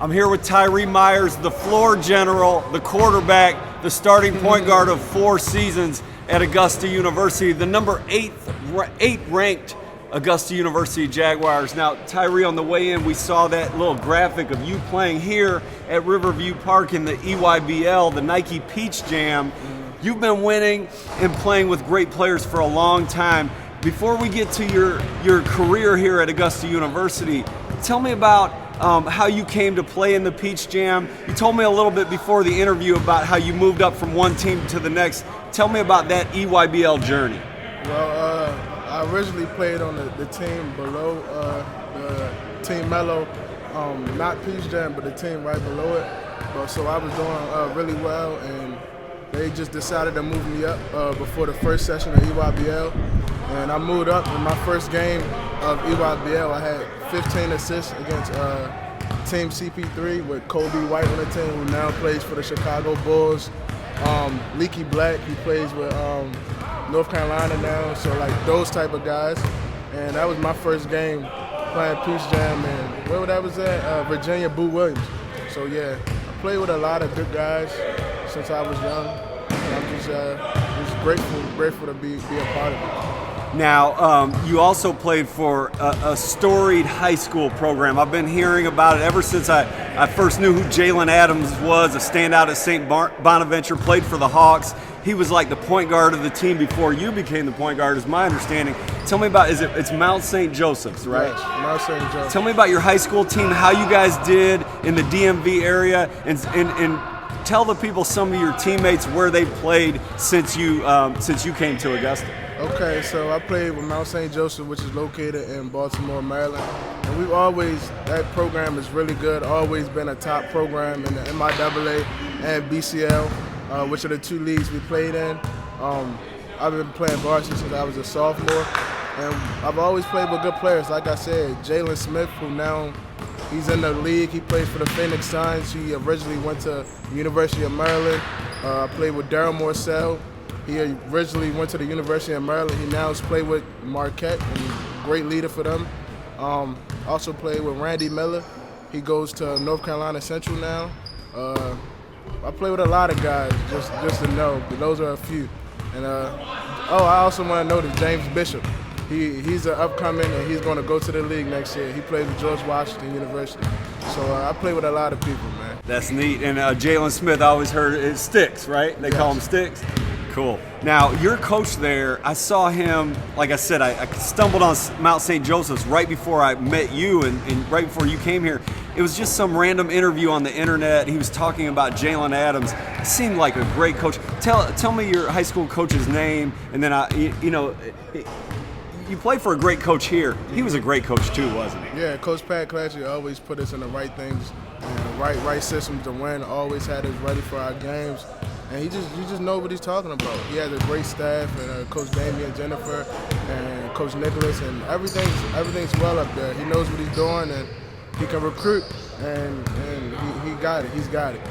I'm here with Tyree Myers, the floor general, the quarterback, the starting point guard of 4 seasons at Augusta University, the number 8 ranked Augusta University Jaguars. Now, Tyree, on the way in, we saw that little graphic of you playing here at Riverview Park in the EYBL, the Nike Peach Jam. You've been winning and playing with great players for a long time. Before we get to your career here at Augusta University, tell me about how you came to play in the Peach Jam. You told me a little bit before the interview about how you moved up from one team to the next. Tell me about that EYBL journey. Well, I originally played on the team below, the team Melo, not Peach Jam, but the team right below it. So I was doing really well, and they just decided to move me up before the first session of EYBL. And I moved up in my first game of EYBL. I had 15 assists against Team CP3 with Kobe White on the team, who now plays for the Chicago Bulls. Leaky Black, he plays with North Carolina now, so like those type of guys. And that was my first game playing Peach Jam, and where that was at? Virginia Boo Williams. So yeah, I played with a lot of good guys since I was young. And I'm just grateful to be a part of it. Now, you also played for a storied high school program. I've been hearing about it ever since I first knew who Jalen Adams was, a standout at St. Bonaventure, played for the Hawks. He was like the point guard of the team before you became the point guard, is my understanding. Tell me about, it's Mount St. Joseph's, right? Yes, Mount St. Joseph's. Tell me about your high school team, how you guys did in the DMV area, and tell the people, some of your teammates, where they played since you came to Augusta. Okay, so I played with Mount St. Joseph, which is located in Baltimore, Maryland. And that program is really good, always been a top program in the MIAA and BCL, which are the 2 leagues we played in. I've been playing varsity since I was a sophomore, and I've always played with good players. Like I said, Jalen Smith, who now he's in the league, he plays for the Phoenix Suns. He originally went to the University of Maryland. I played with Darren Lucas-White. He originally went to the University of Maryland. He now has played with Marquette, and great leader for them. Also played with Randy Miller. He goes to North Carolina Central now. I play with a lot of guys, just to know, but those are a few. And I also want to know that James Bishop. He's an upcoming, and he's going to go to the league next year. He plays with George Washington University. So I play with a lot of people, man. That's neat. And Jalen Smith, I always heard it Sticks, right? They call him Sticks. Cool. Now, your coach there, I saw him, like I said, I stumbled on Mount St. Joseph's right before I met you and right before you came here. It was just some random interview on the internet. He was talking about Jalen Adams. He seemed like a great coach. Tell me your high school coach's name, and then you played for a great coach here. He was a great coach too, wasn't he? Yeah, Coach Clatchey always put us in the right things, and the right systems to win. Always had us ready for our games. And you just know what he's talking about. He has a great staff, and Coach Damian, Jennifer, and Coach Nicholas, and everything's well up there. He knows what he's doing, and he can recruit, and he got it. He's got it.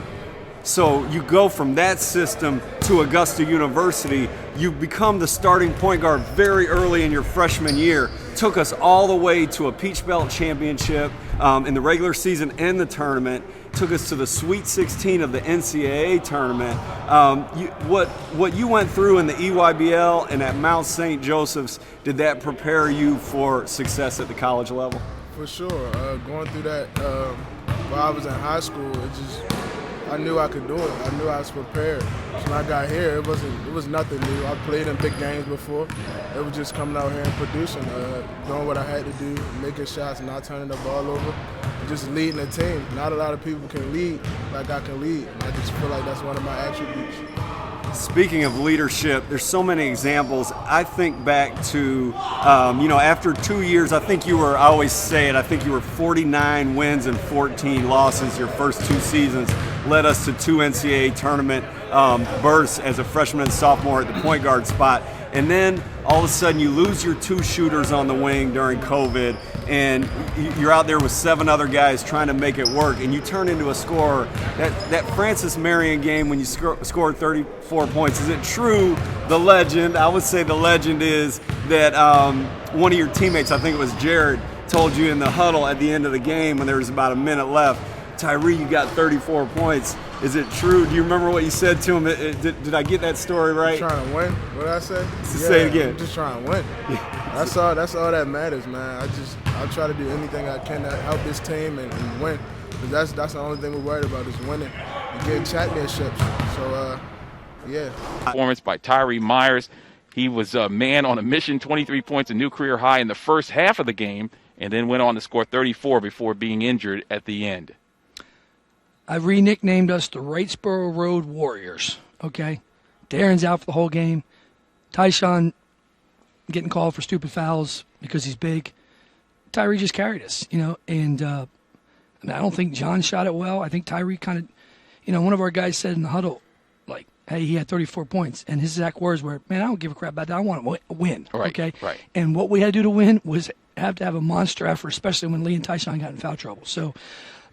So you go from that system to Augusta University. You become the starting point guard very early in your freshman year. Took us all the way to a Peach Belt championship in the regular season and the tournament. Took us to the Sweet 16 of the NCAA tournament. What you went through in the EYBL and at Mount St. Joseph's, did that prepare you for success at the college level? For sure. Going through that while I was in high school, I knew I could do it. I knew I was prepared. So when I got here, it was nothing new. I played in big games before. It was just coming out here and producing, doing what I had to do, making shots, not turning the ball over, just leading the team. Not a lot of people can lead like I can lead. And I just feel like that's one of my attributes. Speaking of leadership, there's so many examples. I think back to, after 2 years, I think you were 49 wins and 14 losses your first 2 seasons. Led us to 2 NCAA tournament berths as a freshman and sophomore at the point guard spot. And then all of a sudden you lose your 2 shooters on the wing during COVID, and you're out there with 7 other guys trying to make it work, and you turn into a scorer. That Francis Marion game when you scored 34 points, is it true, the legend, I would say the legend is that one of your teammates, I think it was Jared, told you in the huddle at the end of the game when there was about a minute left, Tyree, you got 34 points. Is it true? Do you remember what you said to him? Did I get that story right? Trying to win. What did I say? Say it again. I'm just trying to win. That's all that matters, man. I try to do anything I can to help this team and win. That's the only thing we're worried about is winning and getting championships. So, yeah. Performance by Tyree Myers. He was a man on a mission, 23 points, a new career high in the first half of the game, and then went on to score 34 before being injured at the end. I re-nicknamed us the Wrightsboro Road Warriors, okay? Darren's out for the whole game. Tyshawn getting called for stupid fouls because he's big. Tyree just carried us, and I don't think John shot it well. I think Tyree kind of, one of our guys said in the huddle, like, hey, he had 34 points. And his exact words were, man, I don't give a crap about that. I want to win, okay? Right. And what we had to do to win was have to have a monster effort, especially when Lee and Tyshawn got in foul trouble. So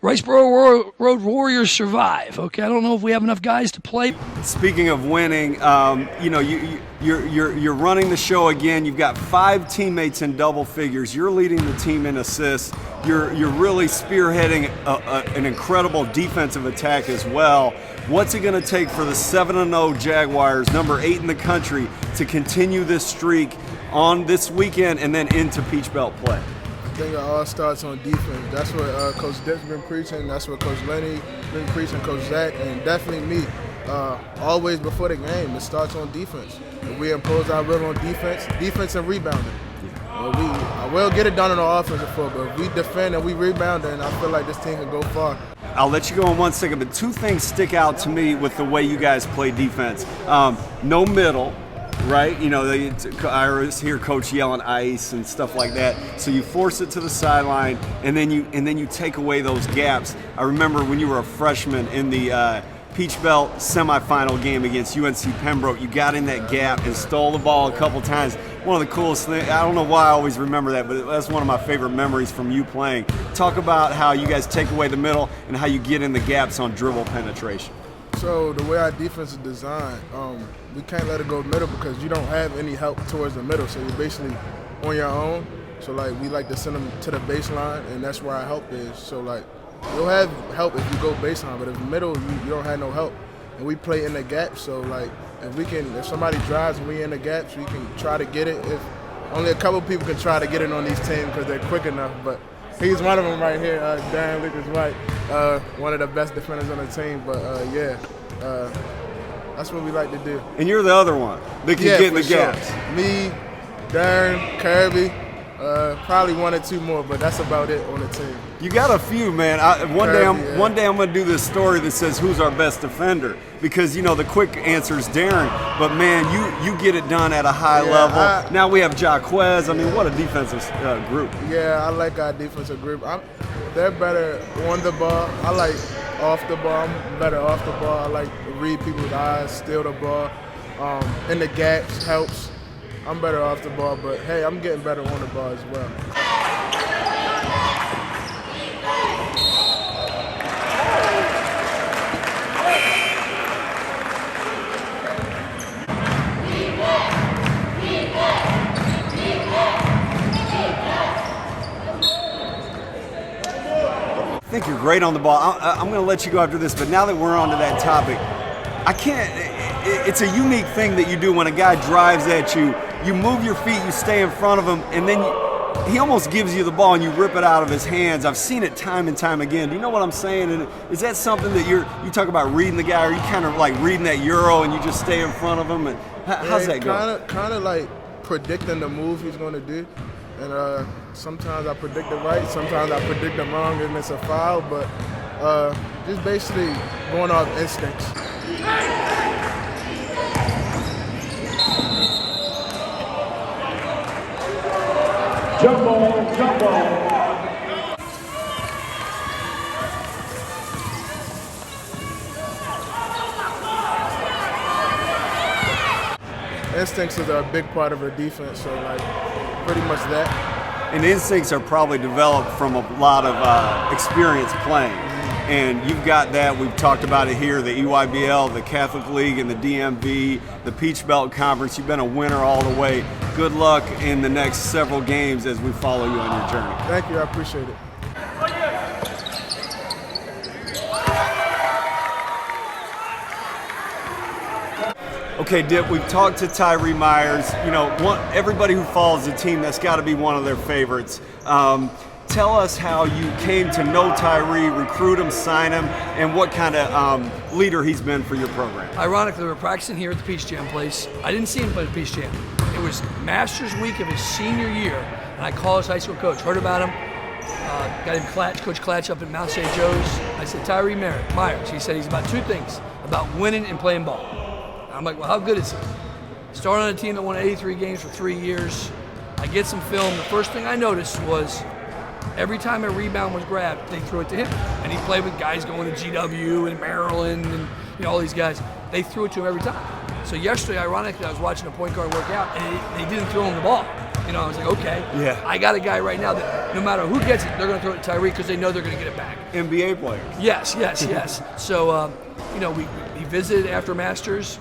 Wrightsboro Road Warriors survive, okay? I don't know if we have enough guys to play. Speaking of winning, you're running the show again. You've got 5 teammates in double figures. You're leading the team in assists. You're really spearheading an incredible defensive attack as well. What's it going to take for the 7-0 Jaguars, number 8 in the country, to continue this streak on this weekend and then into Peach Belt play? I think it all starts on defense. That's what Coach Dick's been preaching. That's what Coach Lenny been preaching, Coach Zach, and definitely me. Always before the game, it starts on defense. If we impose our will on defense and rebounding. I will get it done on the offensive floor, but if we defend and we rebound, then I feel like this team can go far. I'll let you go in 1 second, but 2 things stick out to me with the way you guys play defense. No middle, right? I always hear Coach yelling ice and stuff like that. So you force it to the sideline, and then you take away those gaps. I remember when you were a freshman in the Peach Belt semifinal game against UNC Pembroke, you got in that gap and stole the ball a couple times. One of the coolest things, I don't know why I always remember that, but that's one of my favorite memories from you playing. Talk about how you guys take away the middle and how you get in the gaps on dribble penetration. So the way our defense is designed, we can't let it go middle because you don't have any help towards the middle. So you're basically on your own. So we like to send them to the baseline, and that's where our help is. So you'll have help if you go baseline, but if middle, you don't have no help. And we play in the gaps, so if somebody drives and we in the gaps, we can try to get it. If only a couple people can try to get it on these teams because they're quick enough, but he's one of them right here, Darren Lucas-White, one of the best defenders on the team. But that's what we like to do. And you're the other one that can get in the gaps. Sure. Me, Darren, Kirby, probably 1 or 2 more, but that's about it on the team. You got a few, man. One day I'm going to do this story that says who's our best defender, because the quick answer is Darren, but man, you get it done at a high level. Now we have Jaguars. I mean, what a defensive group. Yeah, I like our defensive group. They're better on the ball. I like off the ball. I'm better off the ball. I like to read people's eyes, steal the ball. In the gaps helps. I'm better off the ball, but hey, I'm getting better on the ball as well. I think you're great on the ball. I'm going to let you go after this, but now that we're on to that topic, it's a unique thing that you do when a guy drives at you. You move your feet, you stay in front of him, and then he almost gives you the ball and you rip it out of his hands. I've seen it time and time again. Do you know what I'm saying? And is that something that you talk about reading the guy, or you kind of like reading that Euro and you just stay in front of him? And how's that go? Kind of like predicting the move he's going to do. And sometimes I predict it right, sometimes I predict it wrong and it's a foul, but just basically going off instincts. Jump ball, jump ball. Instincts is a big part of our defense, so pretty much that. And instincts are probably developed from a lot of experience playing. And you've got that. We've talked about it here, the EYBL, the Catholic League, and the DMV, the Peach Belt Conference. You've been a winner all the way. Good luck in the next several games as we follow you on your journey. Thank you. I appreciate it. Okay, Dip, we've talked to Tyree Myers. You know, everybody who follows the team, that's got to be one of their favorites. Tell us how you came to know Tyree, recruit him, sign him, and what kind of leader he's been for your program. Ironically, we're practicing here at the Peach Jam place. I didn't see him play at the Peach Jam. It was Masters Week of his senior year, and I called his high school coach, heard about him, got him Coach Clatchey up at Mount St. Joe's. I said, Tyree Myers. He said he's about two things, about winning and playing ball. I'm like, well, how good is he? Started on a team that won 83 games for 3 years. I get some film. The first thing I noticed was every time a rebound was grabbed, they threw it to him. And he played with guys going to GW and Maryland and all these guys. They threw it to him every time. So yesterday, ironically, I was watching a point guard work out, and they didn't throw him the ball. I was like, okay, yeah. I got a guy right now that no matter who gets it, they're going to throw it to Tyree because they know they're going to get it back. NBA players. Yes. So, we visited after Masters,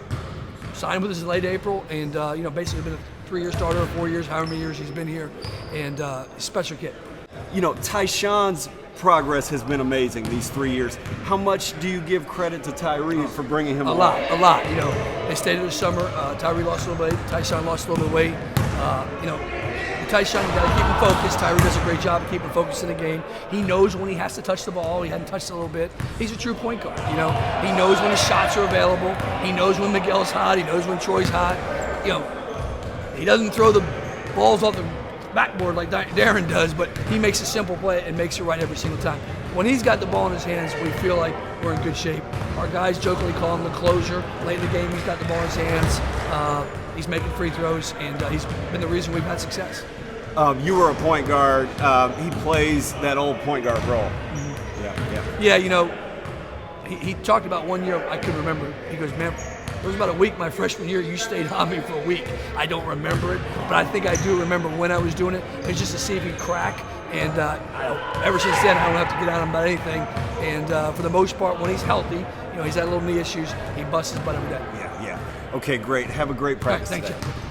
signed with us in late April, and, basically been a 3-year starter, 4 years, however many years he's been here, and special kid. Tyshawn's progress has been amazing these 3 years. How much do you give credit to Tyree for bringing him along? A lot. They stayed in the summer. Tyree lost a little bit of weight. Tyshawn lost a little bit of weight. Tyshawn, you got to keep him focused. Tyree does a great job of keeping focused in the game. He knows when he has to touch the ball. He hadn't touched it a little bit. He's a true point guard. He knows when his shots are available. He knows when Miguel's hot. He knows when Troy's hot. He doesn't throw the balls off the backboard like Darren does, but he makes a simple play and makes it right every single time. When he's got the ball in his hands, we feel like we're in good shape. Our guys jokingly call him the closer. Late in the game, he's got the ball in his hands. He's making free throws, and he's been the reason we've had success. You were a point guard. He plays that old point guard role. Mm-hmm. Yeah, he talked about 1 year, I couldn't remember. He goes, man, it was about a week my freshman year. You stayed on me for a week. I don't remember it, but I think I do remember when I was doing it. It's just to see if he'd crack. And ever since then, I don't have to get on him about anything. And for the most part, when he's healthy, he's had little knee issues. He busts his butt every day. Yeah. Okay, great. Have a great practice. Thanks, day. Jeff.